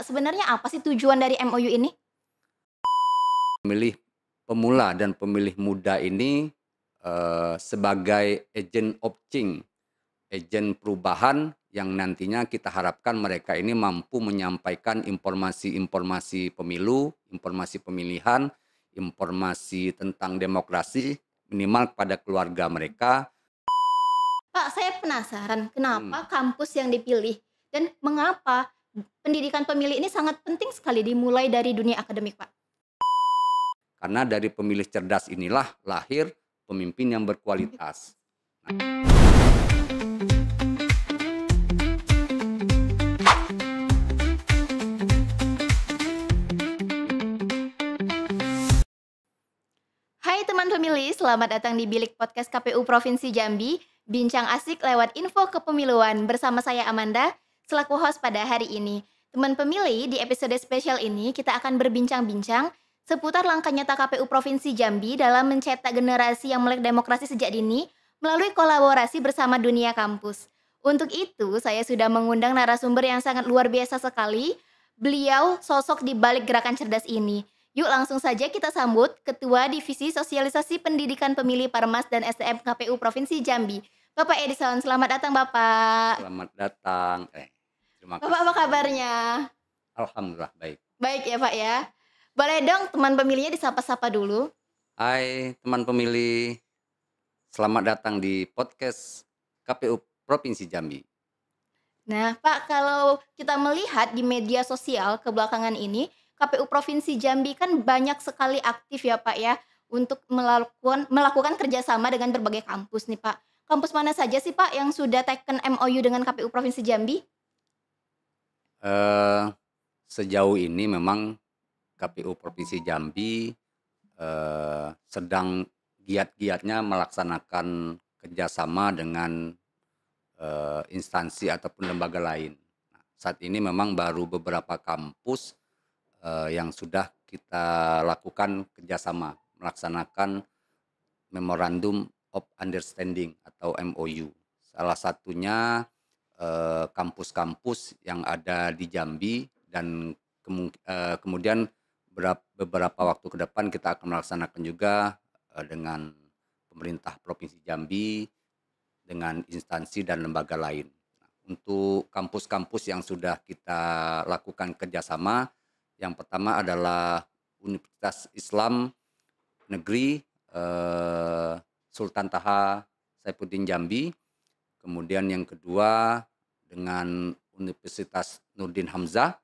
Pak, sebenarnya apa sih tujuan dari MOU ini? Pemilih pemula dan pemilih muda ini, sebagai agent of change, agen perubahan yang nantinya kita harapkan mereka ini mampu menyampaikan informasi-informasi pemilu, informasi pemilihan, informasi tentang demokrasi, minimal kepada keluarga mereka. Pak, saya penasaran Mhm, kenapa kampus yang dipilih dan mengapa pendidikan pemilih ini sangat penting sekali dimulai dari dunia akademik, Pak? karena dari pemilih cerdas inilah lahir pemimpin yang berkualitas. Hai teman pemilih, selamat datang di Bilik Podcast KPU Provinsi Jambi. Bincang asik lewat info kepemiluan bersama saya Amanda, selaku host pada hari ini. Teman pemilih, di episode spesial ini kita akan berbincang-bincang seputar langkah nyata KPU Provinsi Jambi dalam mencetak generasi yang melek demokrasi sejak dini melalui kolaborasi bersama dunia kampus. Untuk itu, saya sudah mengundang narasumber yang sangat luar biasa sekali. Beliau sosok di balik gerakan cerdas ini. Yuk langsung saja kita sambut Ketua Divisi Sosialisasi Pendidikan Pemilih Parmas dan STM KPU Provinsi Jambi, Bapak Edison. Selamat datang Bapak. Selamat datang. Terima Bapak apa kasih. kabarnya? Alhamdulillah baik. Baik ya Pak ya. Boleh dong teman pemilihnya disapa-sapa dulu. Hai teman pemilih, selamat datang di podcast KPU Provinsi Jambi. Nah Pak, kalau kita melihat di media sosial kebelakangan ini, KPU Provinsi Jambi kan banyak sekali aktif ya Pak ya untuk melakukan kerjasama dengan berbagai kampus nih Pak. Kampus mana saja sih Pak yang sudah taken MOU dengan KPU Provinsi Jambi? Eh, Sejauh ini memang KPU Provinsi Jambi sedang giat-giatnya melaksanakan kerjasama dengan instansi ataupun lembaga lain. Nah, saat ini memang baru beberapa kampus yang sudah kita lakukan kerjasama melaksanakan Memorandum of Understanding atau MOU. Salah satunya kampus-kampus yang ada di Jambi dan kemudian beberapa waktu ke depan kita akan melaksanakan juga dengan pemerintah Provinsi Jambi, dengan instansi dan lembaga lain. Untuk kampus-kampus yang sudah kita lakukan kerjasama, yang pertama adalah Universitas Islam Negeri Sultan Taha Saifuddin Jambi, kemudian yang kedua dengan Universitas Nurdin Hamzah,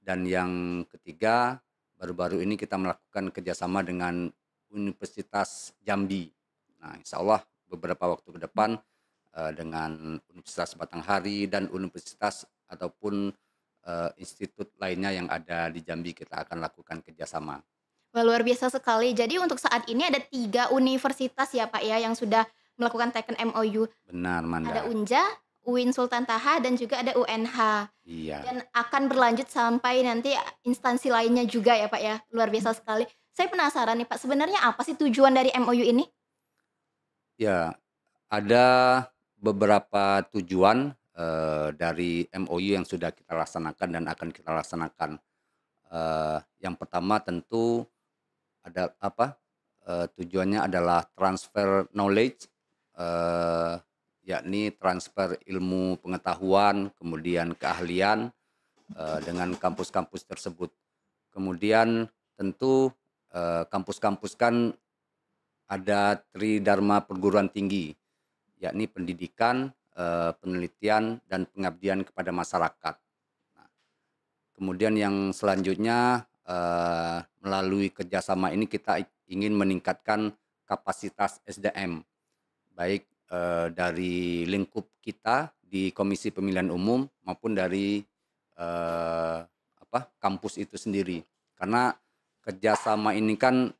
dan yang ketiga baru-baru ini kita melakukan kerjasama dengan Universitas Jambi. Nah, insya Allah beberapa waktu ke depan dengan Universitas Batanghari dan universitas ataupun institut lainnya yang ada di Jambi kita akan lakukan kerjasama. Wah, luar biasa sekali. Jadi untuk saat ini ada 3 universitas ya, Pak, ya, yang sudah melakukan teken MOU. Benar, Ada Manda. Unja, UIN Sultan Taha, dan juga ada UNH. Iya. Dan akan berlanjut sampai nanti instansi lainnya juga ya, Pak, ya. Luar biasa sekali. Saya penasaran nih, Pak, sebenarnya apa sih tujuan dari MOU ini? Ya, ada beberapa tujuan dari MOU yang sudah kita laksanakan dan akan kita laksanakan. Yang pertama tentu ada apa, tujuannya adalah transfer knowledge, eee, yakni transfer ilmu pengetahuan, kemudian keahlian, dengan kampus-kampus tersebut. Kemudian tentu, kampus-kampus kan ada tridharma perguruan tinggi, yakni pendidikan, penelitian, dan pengabdian kepada masyarakat. Nah, kemudian yang selanjutnya, melalui kerjasama ini kita ingin meningkatkan kapasitas SDM, baik, dari lingkup kita di Komisi Pemilihan Umum maupun dari, kampus itu sendiri. Karena kerjasama ini kan,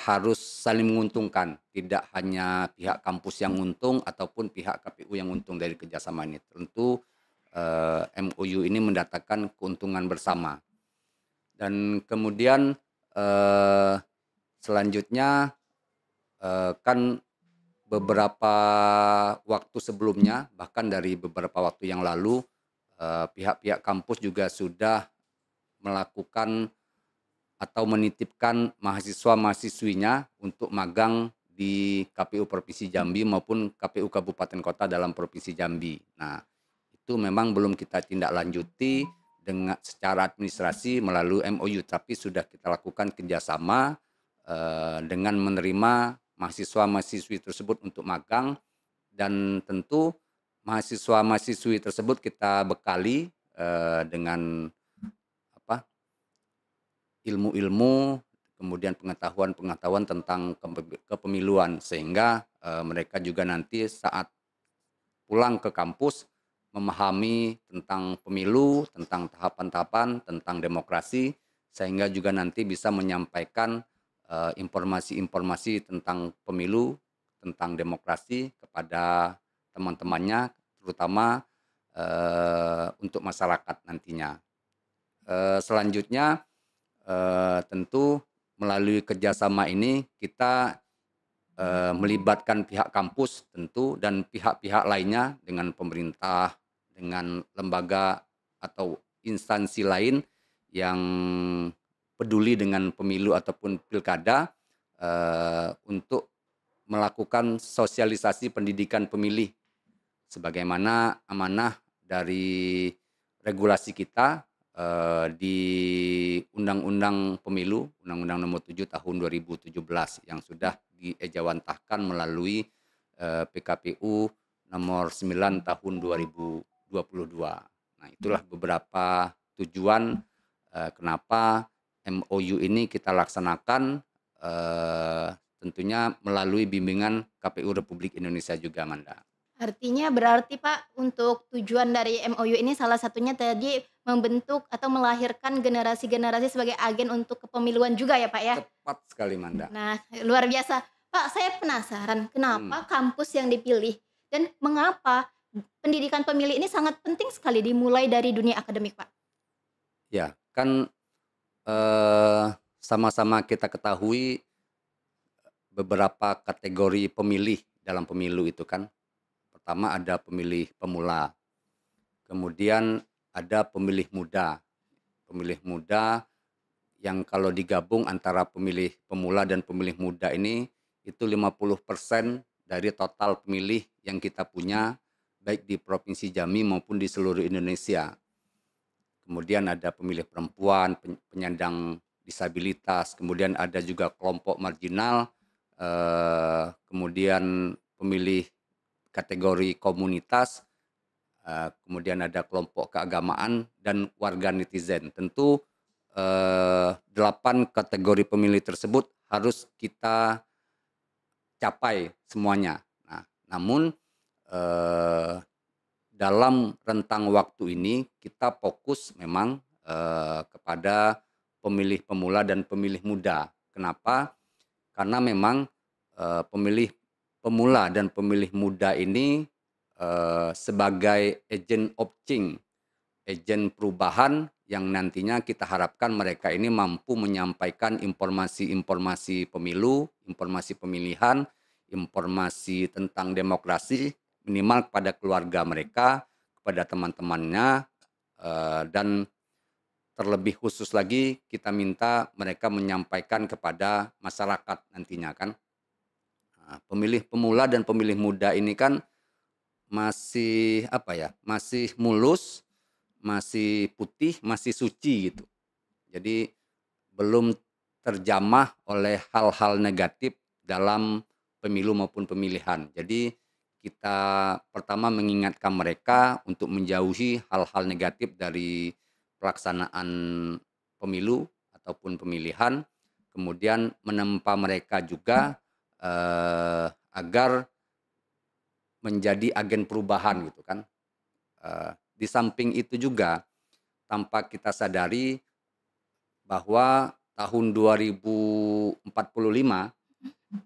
harus saling menguntungkan, tidak hanya pihak kampus yang untung ataupun pihak KPU yang untung dari kerjasama ini. Tentu, MOU ini mendatangkan keuntungan bersama. Dan kemudian, eee, selanjutnya, kan beberapa waktu sebelumnya, bahkan dari beberapa waktu yang lalu, pihak-pihak kampus juga sudah melakukan atau menitipkan mahasiswa-mahasiswinya untuk magang di KPU Provinsi Jambi maupun KPU Kabupaten Kota dalam Provinsi Jambi. Nah, itu memang belum kita tindak lanjuti dengan secara administrasi melalui MOU, tapi sudah kita lakukan kerjasama dengan menerima mahasiswa-mahasiswi tersebut untuk magang, dan tentu mahasiswa-mahasiswi tersebut kita bekali dengan apa, ilmu-ilmu, kemudian pengetahuan-pengetahuan tentang kepemiluan, sehingga mereka juga nanti saat pulang ke kampus memahami tentang pemilu, tentang tahapan-tahapan, tentang demokrasi, sehingga juga nanti bisa menyampaikan informasi-informasi tentang pemilu, tentang demokrasi kepada teman-temannya, terutama untuk masyarakat nantinya. Selanjutnya tentu melalui kerjasama ini kita melibatkan pihak kampus tentu dan pihak-pihak lainnya dengan pemerintah, dengan lembaga atau instansi lain yang peduli dengan pemilu ataupun pilkada untuk melakukan sosialisasi pendidikan pemilih sebagaimana amanah dari regulasi kita di Undang-Undang Pemilu, Undang-Undang Nomor 7 Tahun 2017 yang sudah diejawantahkan melalui PKPU Nomor 9 Tahun 2022. Nah, itulah beberapa tujuan kenapa MOU ini kita laksanakan, tentunya melalui bimbingan KPU Republik Indonesia juga, Manda. Artinya berarti Pak, untuk tujuan dari MOU ini salah satunya tadi membentuk atau melahirkan generasi-generasi sebagai agen untuk kepemiluan juga ya Pak ya? Tepat sekali, Manda. Nah, luar biasa. Pak, saya penasaran kenapa kampus yang dipilih dan mengapa pendidikan pemilih ini sangat penting sekali dimulai dari dunia akademik, Pak? Ya, kan sama-sama kita ketahui beberapa kategori pemilih dalam pemilu itu kan. Pertama ada pemilih pemula, kemudian ada pemilih muda. Pemilih muda yang kalau digabung antara pemilih pemula dan pemilih muda ini itu 50% dari total pemilih yang kita punya baik di Provinsi Jambi maupun di seluruh Indonesia. Kemudian ada pemilih perempuan, penyandang disabilitas, kemudian ada juga kelompok marginal, kemudian pemilih kategori komunitas, kemudian ada kelompok keagamaan dan warga netizen. Tentu 8 kategori pemilih tersebut harus kita capai semuanya. Nah, namun dalam rentang waktu ini kita fokus memang kepada pemilih pemula dan pemilih muda. Kenapa? Karena memang pemilih pemula dan pemilih muda ini sebagai agent of change, agen perubahan yang nantinya kita harapkan mereka ini mampu menyampaikan informasi-informasi pemilu, informasi pemilihan, informasi tentang demokrasi minimal kepada keluarga mereka, kepada teman-temannya, dan terlebih khusus lagi kita minta mereka menyampaikan kepada masyarakat nantinya kan. Pemilih pemula dan pemilih muda ini kan masih masih mulus, masih putih, masih suci gitu. Jadi belum terjamah oleh hal-hal negatif dalam pemilu maupun pemilihan. Jadi kita pertama mengingatkan mereka untuk menjauhi hal-hal negatif dari pelaksanaan pemilu ataupun pemilihan, kemudian menempa mereka juga agar menjadi agen perubahan gitu kan. Di samping itu juga tanpa kita sadari bahwa tahun 2045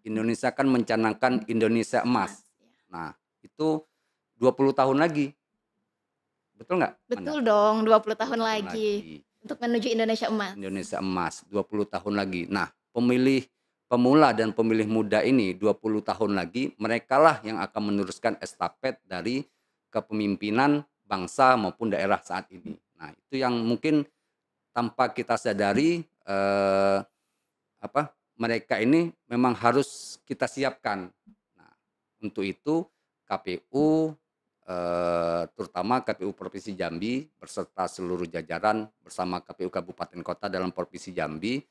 Indonesia kan mencanangkan Indonesia emas. Nah, itu 20 tahun lagi. Betul nggak? Betul dong, 20 tahun lagi untuk menuju Indonesia emas. Indonesia emas, 20 tahun lagi. Nah, pemilih pemula dan pemilih muda ini 20 tahun lagi, merekalah yang akan meneruskan estafet dari kepemimpinan bangsa maupun daerah saat ini. Nah, itu yang mungkin tanpa kita sadari mereka ini memang harus kita siapkan. Nah, untuk itu KPU terutama KPU Provinsi Jambi beserta seluruh jajaran bersama KPU Kabupaten Kota dalam Provinsi Jambi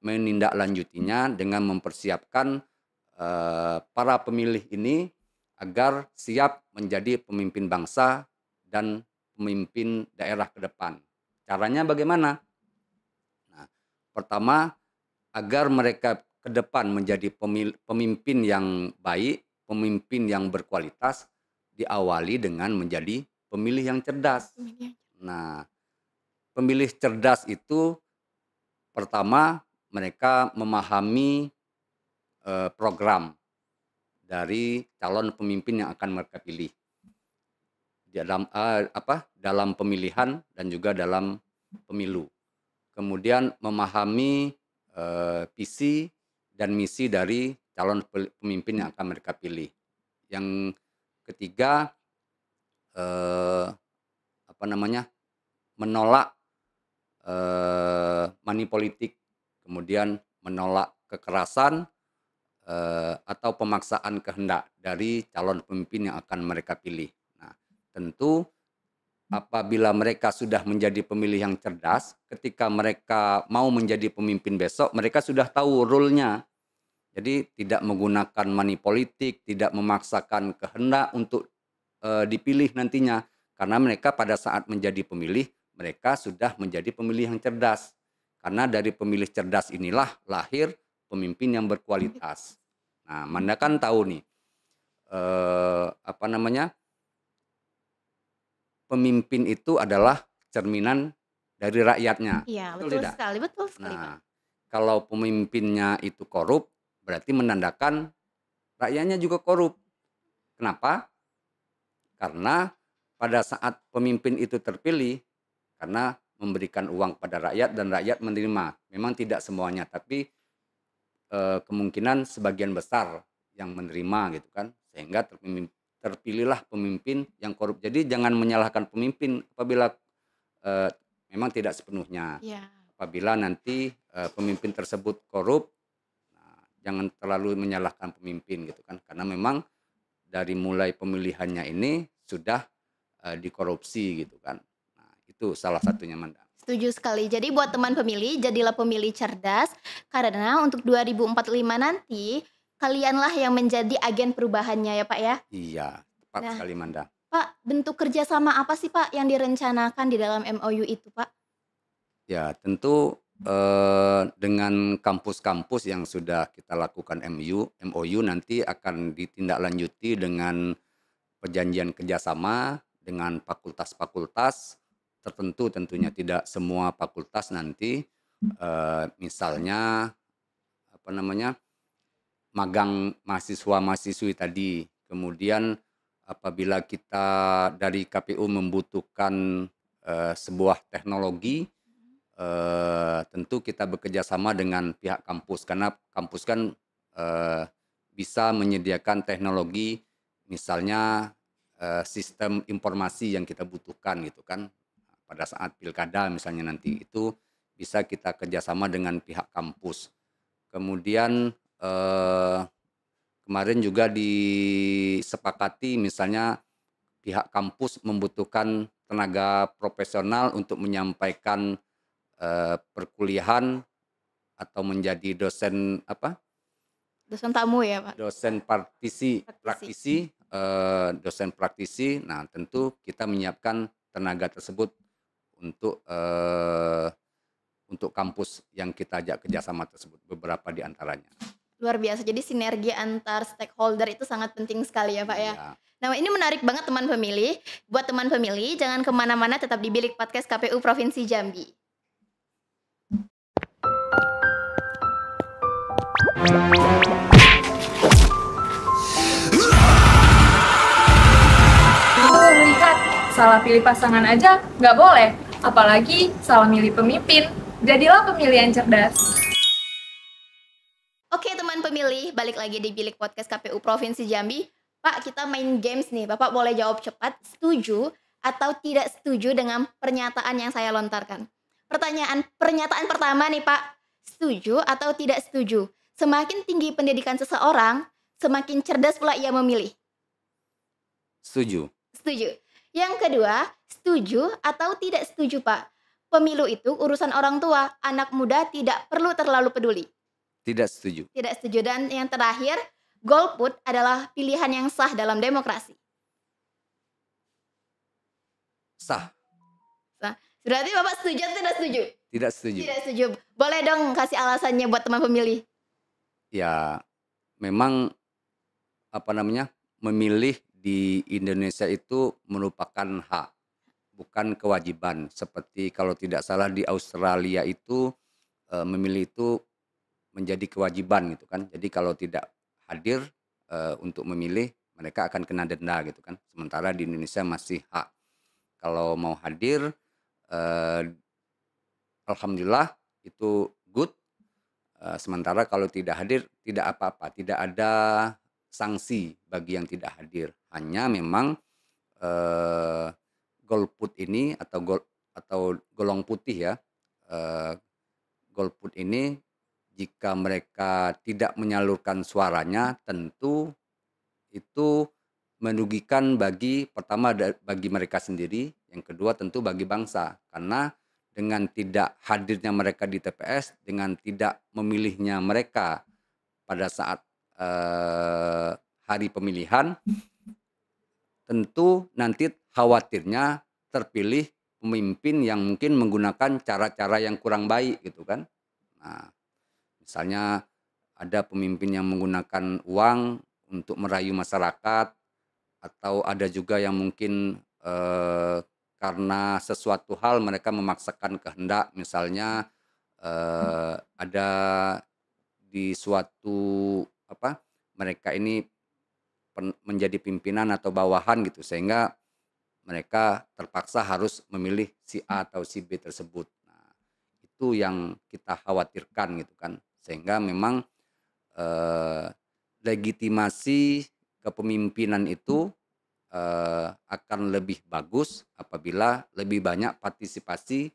menindaklanjutinya dengan mempersiapkan para pemilih ini agar siap menjadi pemimpin bangsa dan pemimpin daerah ke depan. Caranya bagaimana? Nah, pertama, agar mereka ke depan menjadi pemimpin yang baik, pemimpin yang berkualitas, diawali dengan menjadi pemilih yang cerdas. Nah, pemilih cerdas itu pertama mereka memahami program dari calon pemimpin yang akan mereka pilih dalam pemilihan dan juga dalam pemilu. Kemudian memahami visi dan misi dari calon pemimpin yang akan mereka pilih. Yang ketiga menolak money politik, kemudian menolak kekerasan atau pemaksaan kehendak dari calon pemimpin yang akan mereka pilih. Nah, tentu apabila mereka sudah menjadi pemilih yang cerdas, ketika mereka mau menjadi pemimpin besok, mereka sudah tahu role-nya. Jadi tidak menggunakan money politik, tidak memaksakan kehendak untuk dipilih nantinya. Karena mereka pada saat menjadi pemilih, mereka sudah menjadi pemilih yang cerdas. Karena dari pemilih cerdas inilah lahir pemimpin yang berkualitas. Nah, Manda kan tahu nih, pemimpin itu adalah cerminan dari rakyatnya. Iya, betul sekali, Pak. Nah, kalau pemimpinnya itu korup, berarti menandakan rakyatnya juga korup. Kenapa? Karena pada saat pemimpin itu terpilih, karena memberikan uang pada rakyat dan rakyat menerima. Memang tidak semuanya, tapi kemungkinan sebagian besar yang menerima gitu kan, sehingga terpilihlah pemimpin yang korup. Jadi jangan menyalahkan pemimpin apabila memang tidak sepenuhnya. Ya. Apabila nanti pemimpin tersebut korup, nah, jangan terlalu menyalahkan pemimpin gitu kan, karena memang dari mulai pemilihannya ini sudah dikorupsi gitu kan. Nah, itu salah satunya, Manda. Setuju sekali. Jadi buat teman pemilih, jadilah pemilih cerdas karena untuk 2045 nanti kalianlah yang menjadi agen perubahannya ya Pak ya. Iya, tepat sekali, Manda. Pak, bentuk kerjasama apa sih Pak yang direncanakan di dalam MOU itu Pak? Ya, tentu dengan kampus-kampus yang sudah kita lakukan MOU nanti akan ditindaklanjuti dengan perjanjian kerjasama dengan fakultas-fakultas tertentu, tentunya tidak semua fakultas nanti misalnya magang mahasiswa-mahasiswi tadi. Kemudian apabila kita dari KPU membutuhkan sebuah teknologi, tentu kita bekerja sama dengan pihak kampus, karena kampus kan bisa menyediakan teknologi, misalnya sistem informasi yang kita butuhkan gitu kan, pada saat pilkada misalnya nanti itu bisa kita kerjasama dengan pihak kampus. Kemudian kemarin juga disepakati misalnya pihak kampus membutuhkan tenaga profesional untuk menyampaikan perkuliahan atau menjadi dosen Dosen tamu ya Pak? Dosen praktisi. Nah, tentu kita menyiapkan tenaga tersebut untuk kampus yang kita ajak kerjasama tersebut, beberapa di antaranya. Luar biasa, jadi sinergi antar stakeholder itu sangat penting sekali ya Pak ya. Iya. Nah ini menarik banget teman pemilih. Buat teman pemilih, jangan kemana-mana, tetap di Bilik Podcast KPU Provinsi Jambi. Lihat, salah pilih pasangan aja nggak boleh, apalagi salah milih pemimpin. Jadilah pemilih yang cerdas. Oke teman pemilih, balik lagi di Bilik Podcast KPU Provinsi Jambi. Pak, kita main games nih. Bapak boleh jawab cepat, setuju atau tidak setuju dengan pernyataan yang saya lontarkan. Pernyataan pertama nih Pak, setuju atau tidak setuju? Semakin tinggi pendidikan seseorang, semakin cerdas pula ia memilih. Setuju. Setuju. Yang kedua, setuju atau tidak setuju Pak? Pemilu itu urusan orang tua, anak muda tidak perlu terlalu peduli. Tidak setuju. Tidak setuju. Dan yang terakhir, golput adalah pilihan yang sah dalam demokrasi. Sah. Nah, berarti Bapak setuju atau tidak setuju? Tidak setuju. Tidak setuju. Boleh dong kasih alasannya buat teman pemilih. Ya, memang memilih di Indonesia itu merupakan hak, bukan kewajiban. Seperti kalau tidak salah di Australia itu memilih itu menjadi kewajiban gitu kan. Jadi kalau tidak hadir untuk memilih, mereka akan kena denda gitu kan. Sementara di Indonesia masih hak. Kalau mau hadir, alhamdulillah itu good. Sementara kalau tidak hadir tidak apa-apa, tidak ada sanksi bagi yang tidak hadir. Hanya memang golput ini atau golong putih ya, golput ini jika mereka tidak menyalurkan suaranya tentu itu merugikan bagi mereka sendiri, yang kedua tentu bagi bangsa. Karena dengan tidak hadirnya mereka di TPS, dengan tidak memilihnya mereka pada saat hari pemilihan, tentu nanti khawatirnya terpilih pemimpin yang mungkin menggunakan cara-cara yang kurang baik gitu kan. Nah, misalnya ada pemimpin yang menggunakan uang untuk merayu masyarakat, atau ada juga yang mungkin karena sesuatu hal mereka memaksakan kehendak, misalnya ada di suatu mereka ini menjadi pimpinan atau bawahan gitu, sehingga mereka terpaksa harus memilih si A atau si B tersebut. Nah, itu yang kita khawatirkan gitu kan, sehingga memang legitimasi kepemimpinan itu akan lebih bagus apabila lebih banyak partisipasi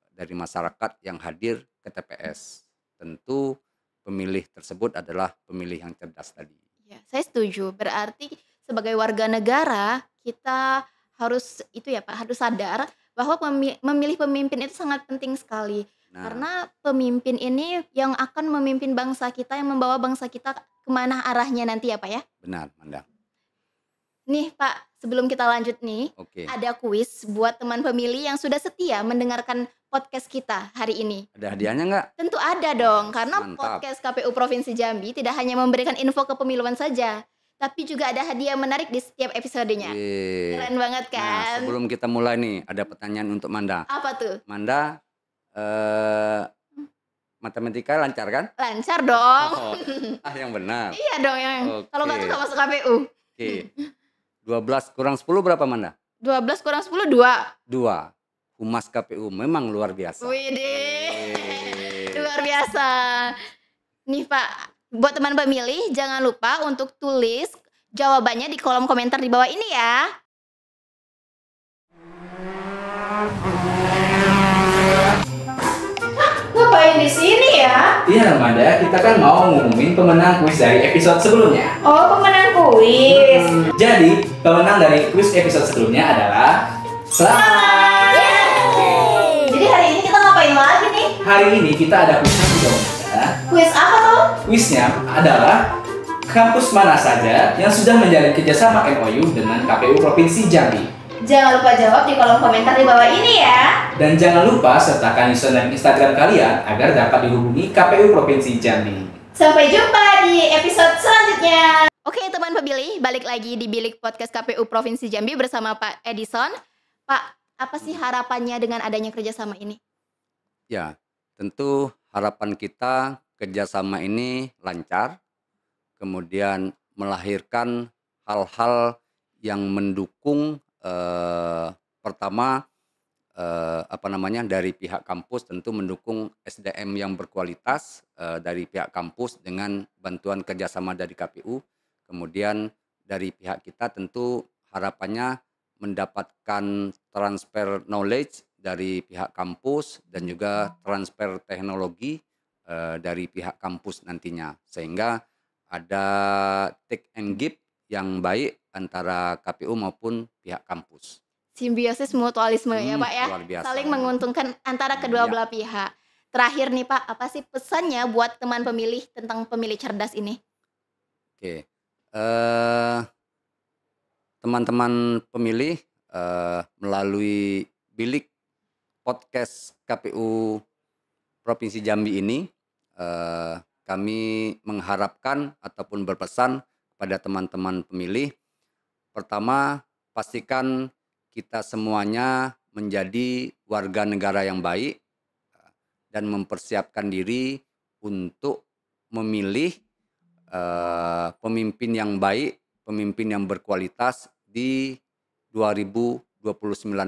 dari masyarakat yang hadir ke TPS. Tentu pemilih tersebut adalah pemilih yang cerdas tadi. Ya, saya setuju. Berarti sebagai warga negara kita harus harus sadar bahwa memilih pemimpin itu sangat penting sekali. Nah, Karena pemimpin ini yang akan memimpin bangsa kita, yang membawa bangsa kita kemana arahnya nanti ya Pak ya. benar, Manda. Nih Pak, sebelum kita lanjut nih, Oke. ada kuis buat teman pemilih yang sudah setia mendengarkan podcast kita hari ini. Ada hadiahnya nggak? Tentu ada dong, Yes, karena mantap. podcast KPU Provinsi Jambi tidak hanya memberikan info kepemiluan saja, tapi juga ada hadiah menarik di setiap episodenya. Yeay. Keren banget Nah, kan? sebelum kita mulai nih, ada pertanyaan untuk Manda. Apa tuh? Manda, matematika lancar kan? Lancar dong. Oh, yang benar. Iya dong, yang kalau nggak tuh nggak masuk KPU. Oke. 12 kurang 10 berapa Manda? 12 kurang 10, 2. 2. Humas KPU memang luar biasa. Widih, Yeay. luar biasa. Nih Pak, buat teman pemilih jangan lupa untuk tulis jawabannya di kolom komentar di bawah ini ya. Ngapain di sini ya? Iya, Manda, kita kan mau ngumumin pemenang kuis dari episode sebelumnya. Oh, pemenang kuis. Jadi, pemenang dari kuis episode sebelumnya adalah Selamat. Jadi hari ini kita ngapain lagi nih? Hari ini kita ada kuis lagi dong, Manda. Kuis apa tuh? Kuisnya adalah kampus mana saja yang sudah menjalin kerjasama MOU dengan KPU Provinsi Jambi. Jangan lupa jawab di kolom komentar di bawah ini ya. Dan jangan lupa sertakan username Instagram kalian agar dapat dihubungi KPU Provinsi Jambi. Sampai jumpa di episode selanjutnya. Oke teman pemilih, balik lagi di Bilik Podcast KPU Provinsi Jambi bersama Pak Edison. Pak, apa sih harapannya dengan adanya kerjasama ini? Ya, tentu harapan kita kerjasama ini lancar, kemudian melahirkan hal-hal yang mendukung pertama dari pihak kampus tentu mendukung SDM yang berkualitas dari pihak kampus dengan bantuan kerjasama dari KPU. Kemudian dari pihak kita tentu harapannya mendapatkan transfer knowledge dari pihak kampus dan juga transfer teknologi dari pihak kampus nantinya, sehingga ada take and give yang baik antara KPU maupun pihak kampus. Simbiosis mutualisme ya Pak ya, Luar biasa. saling menguntungkan antara kedua Iya. belah pihak. Terakhir nih Pak, apa sih pesannya buat teman pemilih tentang pemilih cerdas ini? Oke, teman-teman pemilih, melalui bilik podcast KPU Provinsi Jambi ini, kami mengharapkan ataupun berpesan kepada teman-teman pemilih, pertama pastikan kita semuanya menjadi warga negara yang baik dan mempersiapkan diri untuk memilih pemimpin yang baik, pemimpin yang berkualitas di 2029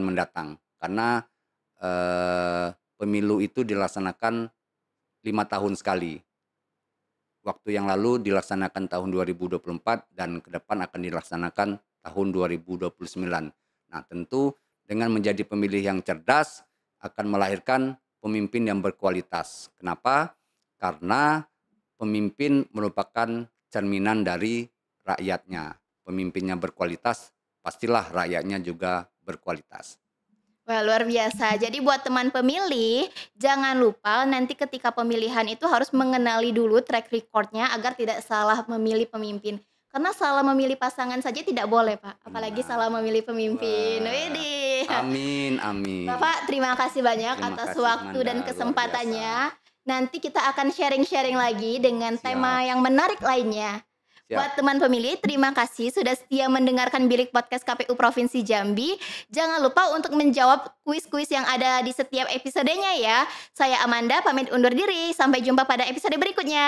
mendatang. Karena pemilu itu dilaksanakan 5 tahun sekali. Waktu yang lalu dilaksanakan tahun 2024 dan ke depan akan dilaksanakan tahun 2029. Nah, tentu dengan menjadi pemilih yang cerdas akan melahirkan pemimpin yang berkualitas. Kenapa? Karena pemimpin merupakan cerminan dari rakyatnya. Pemimpinnya berkualitas, pastilah rakyatnya juga berkualitas. Wah, luar biasa. Jadi buat teman pemilih, jangan lupa nanti ketika pemilihan itu harus mengenali dulu track recordnya agar tidak salah memilih pemimpin. Karena salah memilih pasangan saja tidak boleh, Pak. Apalagi Benar. salah memilih pemimpin. Wah. Widih. Amin, amin. Bapak, terima kasih banyak Terima atas kasih, waktu Amanda. dan Luar kesempatannya. Nanti kita akan sharing-sharing lagi dengan Siap. tema yang menarik lainnya. Siap. Buat teman pemilih, terima kasih sudah setia mendengarkan Bilik Podcast KPU Provinsi Jambi. Jangan lupa untuk menjawab kuis-kuis yang ada di setiap episodenya ya. Saya Amanda, pamit undur diri. Sampai jumpa pada episode berikutnya.